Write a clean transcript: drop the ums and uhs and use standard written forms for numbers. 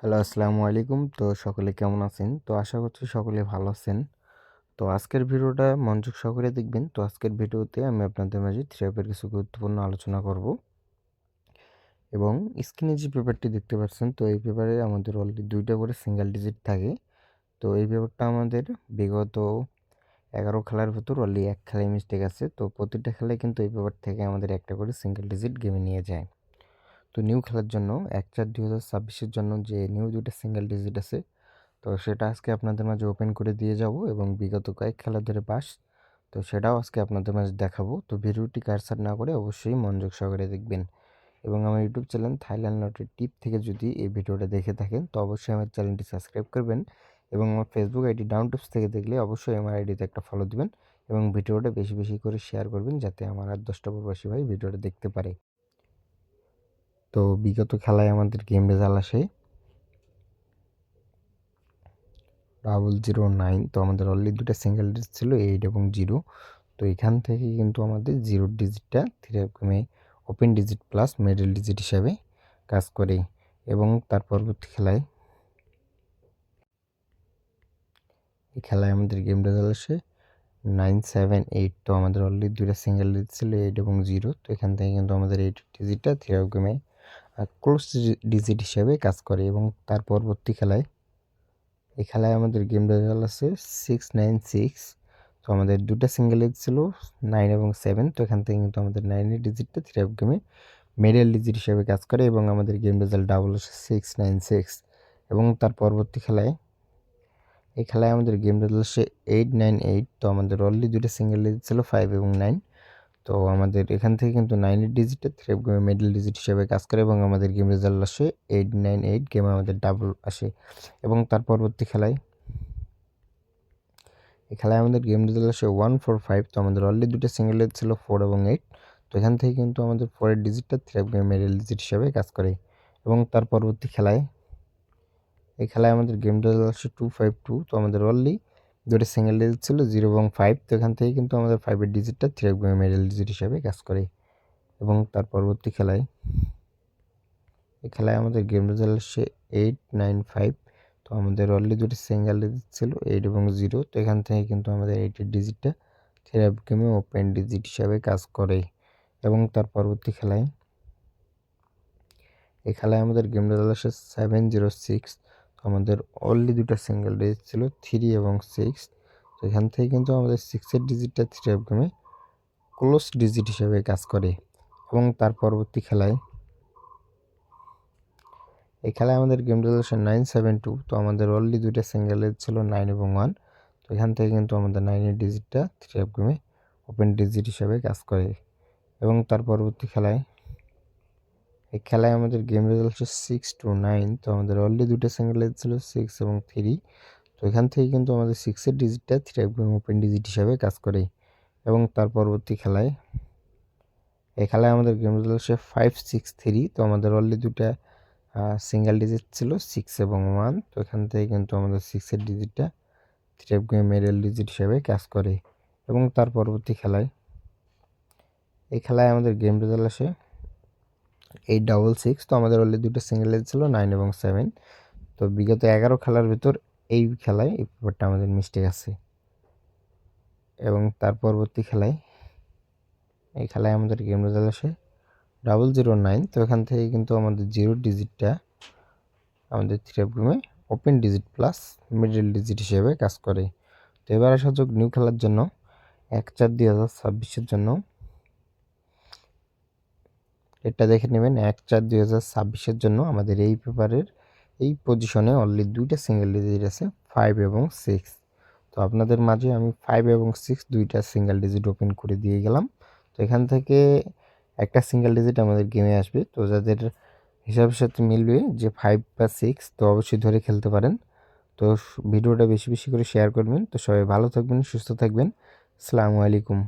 Hello, আসসালামু আলাইকুম। তো সকলে কেমন আছেন? তো আশা করছি সকলে ভালো আছেন। তো আজকের ভিডিওটা মনোযোগ সহকারে দেখবেন। তো আজকের ভিডিওতে আমি আপনাদের মাঝে থ্রি কিছু গুরুত্বপূর্ণ আলোচনা করব এবং স্ক্রিনে যে পেপারটি দেখতে পাচ্ছেন, তো এই পেপারে আমাদের অলরেডি 2টা করে সিঙ্গেল ডিজিট থাকে। তো এই পেপারটা আমাদের বিগত 11 খেলার ভেতর অলরেডি 1 খেলায় মিস্টেক আছে। তো প্রতিটা খেলায় কিন্তু এই পেপার থেকে আমাদের একটা করে সিঙ্গেল ডিজিট গেমে নিয়ে যায়। তো নিউ খেলার জন্য 1/4/2026 এর জন্য যে নিউ 2টা সিঙ্গেল ডিজিট আছে, তো সেটা আজকে আপনাদের মাঝে ওপেন করে দিয়ে যাব এবং বিগত কয়েক খেলা ধরে পাস, তো সেটাও আজকে আপনাদের মাঝে দেখাবো। তো ভিডিওটি কাটছাঁট না করে অবশ্যই মনোযোগ সহকারে দেখবেন এবং আমার ইউটিউব চ্যানেল থাইল্যান্ড লটারি টিপ থেকে যদি এই ভিডিওটা দেখে থাকেন তো অবশ্যই আমার চ্যানেলটি সাবস্ক্রাইব করবেন এবং আমার ফেসবুক আইডি ডাউন টিপস থেকে দেখলে অবশ্যই আমার আইডিতে একটা ফলো দিবেন এবং ভিডিওটা বেশি বেশি করে শেয়ার করবেন যাতে আমার আর 10টা প্রবাসী ভাই ভিডিওটা দেখতে পারে। তো বিগত খেলায় আমাদের গেম রেজাল্ট আসে 009। তো আমাদের অলরেডি 2টা সিঙ্গেল ডিজিট ছিল 8 এবং 0। তো এখান থেকে কিন্তু আমাদের 0 ডিজিটটা three open digit plus middle digit হিসাবে কাজ করে এবং তার পরবর্তী খেলায় এই খেলায় আমাদের গেম রেজাল্ট আসে 978। তো আমাদের অলরেডি 2টা সিঙ্গেল ডিজিট ছিল 8 এবং 0। তো এখান থেকে কিন্তু আমাদের 8 ডিজিটটা থ্রি ক্লোজ ডিজিট হিসাবে কাজ করে এবং তার পরবর্তী খেলায় এই খেলায় আমাদের গেম রেজাল্ট আছে 696। তো আমাদের 2টা সিঙ্গেল এজ ছিল 9 এবং 7। তো এখান থেকে কিন্তু আমাদের 9 ডিজিটটা থ্রি গেমে মিডল ডিজিট হিসেবে কাজ করে এবং আমাদের গেম রেজাল্ট ডাবল আসে 696 এবং তার পরবর্তী খেলায় এই খেলায় আমাদের গেম রেজাল্ট আসে 898। তো আমাদের অলরেডি 2টা সিঙ্গেল ডিজিট ছিল 5 এবং 9। তো আমাদের এখান থেকে কিন্তু 9 ডিজিটটা থ্রি গেমে মিডল ডিজিট হিসেবে কাজ করে এবং আমাদের গেম রেজাল্ট আসে 898, গেমে আমাদের ডাবল আসে এবং তার পরবর্তী খেলায় এই খেলায় আমাদের গেম রেজাল্ট আসে 145। তো আমাদের অলরেডি 2টা সিঙ্গেল ডিজিট ছিল 4 এবং 8। তো এখান থেকে কিন্তু আমাদের 4 ডিজিটটা থ্রি গেমে মিডল ডিজিট হিসেবে কাজ করে এবং তার পরবর্তী খেলায় এই খেলায় আমাদের গেম রেজাল্ট আসে 252। তো আমাদের অলরেডি 2টা সিঙ্গেল ডিজিট ছিল 0 এবং 5। তো এখান থেকে কিন্তু আমাদের 5 ডিজিটটা থ্রি গেমে মিডল ডিজিট হিসেবে কাজ করে এবং তার পরবর্তী খেলায় এই খেলায় আমাদের গেম রেজাল্ট আসে 895। তো আমাদের অলরেডি 2টি সিঙ্গেল ডিজিট ছিল 8 এবং 0। তো এখান থেকে কিন্তু আমাদের 8 ডিজিটটা থ্রি গেমে ওপেন ডিজিট হিসাবে কাজ করে এবং তার পরবর্তী খেলায় এই খেলায় আমাদের গেম রেজাল্ট আসে 706। তো আমাদের অলরেডি 2টা সিঙ্গেল ডিজিট ছিল 3 এবং 6। তো এখান থেকে কিন্তু আমাদের 6 ডিজিটটা থ্রি গেমে ক্লোজ ডিজিট হিসাবে কাজ করে এবং তার পরবর্তী খেলায় এই খেলায় আমাদের গেম রেজলিউশন 972। তো আমাদের অলরেডি 2টা সিঙ্গেল এজ ছিল 9 এবং 1। তো এখান থেকে কিন্তু আমাদের 9 ডিজিটটা থ্রি গেমে ওপেন ডিজিট হিসাবে কাজ করে এবং তার পরবর্তী খেলায় এই খেলায় আমাদের গেম রেজলিউশন 629। তো আমাদের অলরেডি 2টা সিঙ্গেল এজ ছিল 6 এবং 3। তো এখান থেকে কিন্তু আমাদের 6 ডিজিটটা থ্রি গেমে ওপেন ডিজিট হিসাবে কাজ করে এবং তার পরবর্তী খেলায় এই খেলায় আমাদের গেম রেজলিউশন 563। তো আমাদের অলরেডি 2টা সিঙ্গেল ডিজিট ছিল 6 এবং 1। তো এখান থেকে কিন্তু আমাদের 6 ডিজিটটা থ্রি গেমে মিডল ডিজিট হিসেবে কাজ করে এবং তার পরবর্তী খেলায় এই খেলায় আমাদের গেম রেজাল্ট আসে 866। তো আমাদের অলরেডি 2টা সিঙ্গেল ডিজিট ছিল 9 এবং 7। তো বিগত 11 খেলার ভিতর এই খেলায় এই পেপারটা আমাদের মিস্টেক আছে এবং তার পরবর্তী খেলায় এই খেলায় আমাদের গেম রেজাল্ট আসে 009। তো এখান থেকে কিন্তু আমাদের 0 ডিজিটটা আমাদের থ্রি গেমে open digit plus middle digit হিসেবে কাজ করে। তো এবার আসা যাক নিউ খেলার জন্য 1/4/2026 জন্য এটা দেখে নেবেন। 1/4/2026 জন্য আমাদের এই পেপারের এই পজিশনে অলরেডি 2টা সিঙ্গেল ডিজিট আছে 5 এবং 6। তো আপনাদের মাঝে আমি 5 এবং 6 2টা সিঙ্গেল ডিজিট ওপেন করে দিয়ে গেলাম। তো এখান থেকে একটা সিঙ্গেল ডিজিট আমাদের গেমে আসবে। তো যাদের হিসাবের সাথে মিলবে যে 5 বা 6, তো অবশ্যই ধরে খেলতে পারেন। তো ভিডিওটা বেশি বেশি করে শেয়ার করবেন। তো সবাই ভালো থাকবেন, সুস্থ থাকবেন। আসসালামু আলাইকুম।